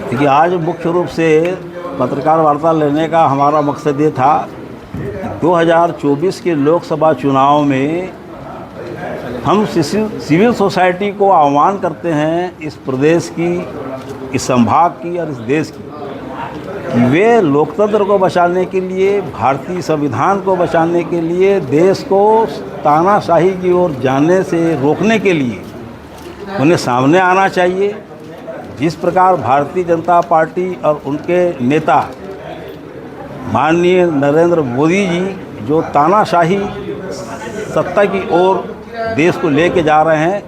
देखिए, आज मुख्य रूप से पत्रकार वार्ता लेने का हमारा मकसद ये था, 2024 के लोकसभा चुनाव में हम सिविल सोसाइटी को आह्वान करते हैं, इस प्रदेश की, इस संभाग की और इस देश की, कि वे लोकतंत्र को बचाने के लिए, भारतीय संविधान को बचाने के लिए, देश को तानाशाही की ओर जाने से रोकने के लिए उन्हें सामने आना चाहिए। जिस प्रकार भारतीय जनता पार्टी और उनके नेता माननीय नरेंद्र मोदी जी जो तानाशाही सत्ता की ओर देश को लेके जा रहे हैं,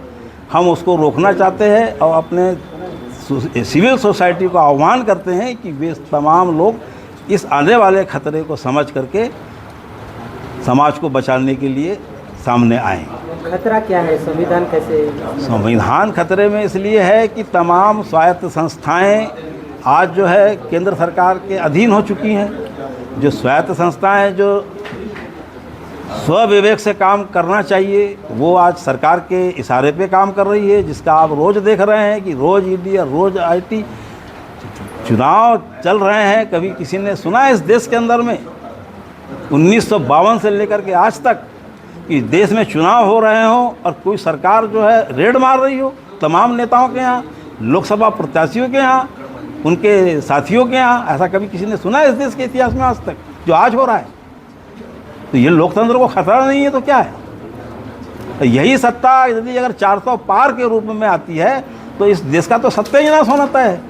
हम उसको रोकना चाहते हैं और अपने सिविल सोसाइटी को आह्वान करते हैं कि वे तमाम लोग इस आने वाले खतरे को समझ करके समाज को बचाने के लिए सामने आएँ। खतरा क्या है? संविधान कैसे? संविधान खतरे में इसलिए है कि तमाम स्वायत्त संस्थाएं आज जो है केंद्र सरकार के अधीन हो चुकी हैं। जो स्वायत्त संस्थाएं जो स्वविवेक से काम करना चाहिए, वो आज सरकार के इशारे पे काम कर रही है, जिसका आप रोज़ देख रहे हैं कि रोज़ ईडी और रोज़ आईटी चुनाव चल रहे हैं। कभी किसी ने सुना है इस देश के अंदर में 1952 से लेकर के आज तक कि देश में चुनाव हो रहे हों और कोई सरकार जो है रेड मार रही हो तमाम नेताओं के यहाँ, लोकसभा प्रत्याशियों के यहाँ, उनके साथियों के यहाँ? ऐसा कभी किसी ने सुना है इस देश के इतिहास में आज तक, जो आज हो रहा है? तो ये लोकतंत्र को खतरा नहीं है तो क्या है? तो यही सत्ता यदि अगर 400 पार के रूप में आती है तो इस देश का तो सत्यानाश होना तय है।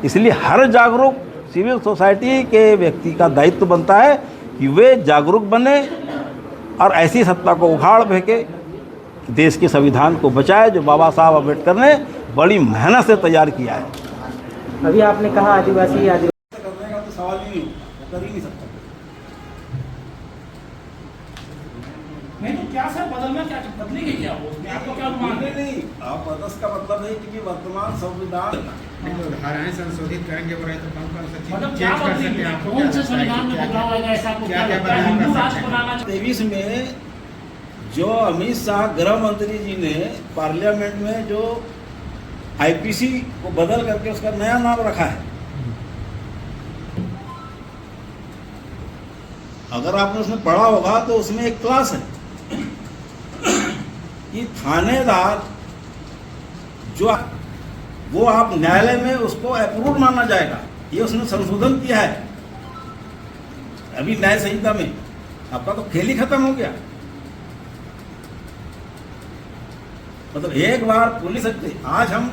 इसलिए हर जागरूक सिविल सोसाइटी के व्यक्ति का दायित्व बनता है कि वे जागरूक बने और ऐसी सत्ता को उखाड़ फेंके, देश के संविधान को बचाए, जो बाबा साहब अम्बेडकर ने बड़ी मेहनत से तैयार किया है। अभी आपने कहा आदिवासी करने का तो सवाल ही कर ही नहीं सकता। नहीं तो क्या सर बदलना, क्या बदलेंगे क्या वो? आपको क्या अनुमान है? नहीं, आप बदस का मतलब है कि वर्तमान संविधान धाराएं संशोधित करेंगे तो कौन सा चीज मतलब क्या चेंज कर सकते बदलेंगे? हैं? आपको कौन से क्या संविधान में लगता है? बदलाव आएगा? ऐसा आपको क्या क्या क्या लगता है? बदलाव हिंदू कर राष्ट्र सकते हैं? बनाना 23 में जो अमित शाह गृह मंत्री जी ने पार्लियामेंट में जो आईपीसी को बदल करके उसका नया नाम रखा है, अगर आपने उसमें पढ़ा होगा तो उसमें एक क्लास है कि थानेदार जो वो आप न्यायालय में उसको अप्रूव माना जाएगा। ये उसने संशोधन किया है अभी न्याय संहिता में। आपका तो खेल ही खत्म हो गया। मतलब एक बार पुलिस, आज हम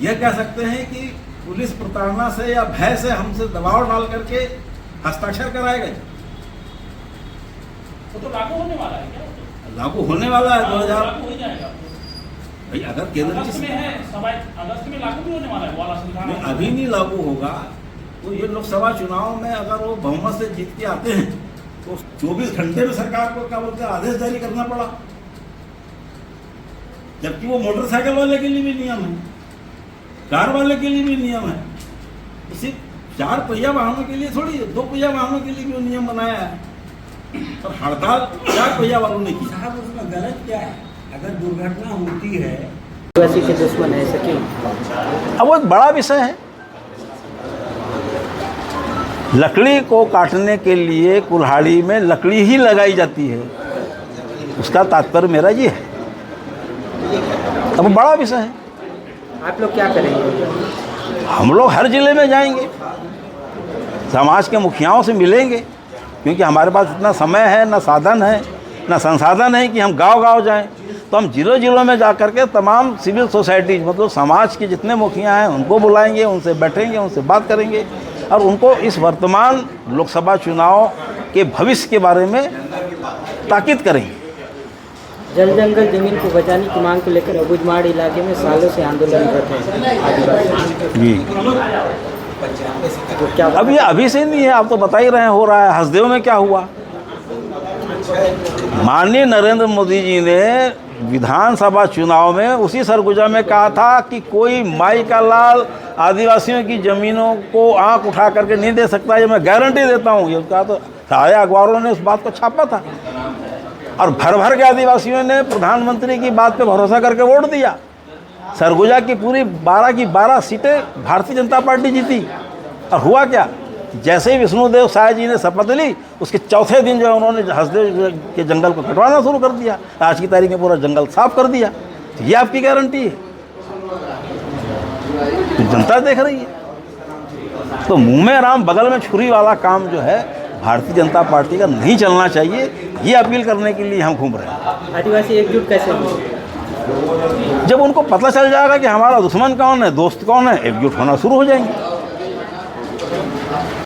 यह कह सकते हैं कि पुलिस प्रताड़ना से या भय से हमसे दबाव डाल करके हस्ताक्षर कराए गए। वो तो लागू होने वाला है क्या? लागू होने वाला है 2000। लागू हो जाएगा भाई अगर केंद्र अगस्त में है, 27 अगस्त में लागू भी होने वाला है वो वाला संविधान। में अभी नहीं लागू होगा तो ये लोकसभा चुनाव में अगर वो बहुमत से जीत के आते हैं तो 24 घंटे में सरकार को क्या बोलते हैं आदेश जारी करना पड़ा, जबकि वो मोटरसाइकिल वाले के लिए भी नियम है, कार वाले के लिए भी नियम है। तो सिर्फ 4 पहिया वाहनों के लिए थोड़ी, 2 पहिया वाहनों के लिए भी वो नियम बनाया है। और हड़ताल 4 पहिया वालों ने की। साहब उसमें गलत क्या है? अगर दुर्घटना होती है, आदिवासी के दुश्मन है, ऐसा क्यों? अब वो एक बड़ा विषय है। लकड़ी को काटने के लिए कुल्हाड़ी में लकड़ी ही लगाई जाती है, उसका तात्पर्य मेरा ये है। अब वो बड़ा विषय है। आप लोग क्या करेंगे? हम लोग हर जिले में जाएंगे, समाज के मुखियाओं से मिलेंगे, क्योंकि हमारे पास इतना समय है, ना साधन है, ना संसाधन है कि हम गांव-गांव जाएं। तो हम जिलों में जा कर के तमाम सिविल सोसाइटी, मतलब समाज के जितने मुखिया हैं उनको बुलाएंगे, उनसे बैठेंगे, उनसे बात करेंगे और उनको इस वर्तमान लोकसभा चुनाव के भविष्य के बारे में ताकीद करेंगे। जल जंगल जमीन को बचाने की मांग को लेकर अबुझमाड़ इलाके में सालों से आंदोलनरत है आदिवासी जी। तो क्या अब ये अभी से नहीं है, आप तो बता ही रहे हैं हो रहा है। हसदेव में क्या हुआ? माननीय नरेंद्र मोदी जी ने विधानसभा चुनाव में उसी सरगुजा में कहा था कि कोई माई का लाल आदिवासियों की ज़मीनों को आंख उठा करके नहीं दे सकता, ये मैं गारंटी देता हूँ। ये कहा तो सारे अखबारों ने उस बात को छापा था और भर भर के आदिवासियों ने प्रधानमंत्री की बात पे भरोसा करके वोट दिया। सरगुजा की पूरी 12 की 12 सीटें भारतीय जनता पार्टी जीती। और हुआ क्या, जैसे ही विष्णुदेव साय जी ने शपथ ली, उसके चौथे दिन जो है उन्होंने हसदेव के जंगल को कटवाना शुरू कर दिया। आज की तारीख में पूरा जंगल साफ कर दिया। तो ये आपकी गारंटी है, तो जनता देख रही है। तो मुंह में राम बगल में छुरी वाला काम जो है भारतीय जनता पार्टी का नहीं चलना चाहिए। ये अपील करने के लिए हम घूम रहे हैं। आदिवासी एकजुट कैसे होंगे? जब उनको पता चल जाएगा कि हमारा दुश्मन कौन है, दोस्त कौन है, एकजुट होना शुरू हो जाएंगे।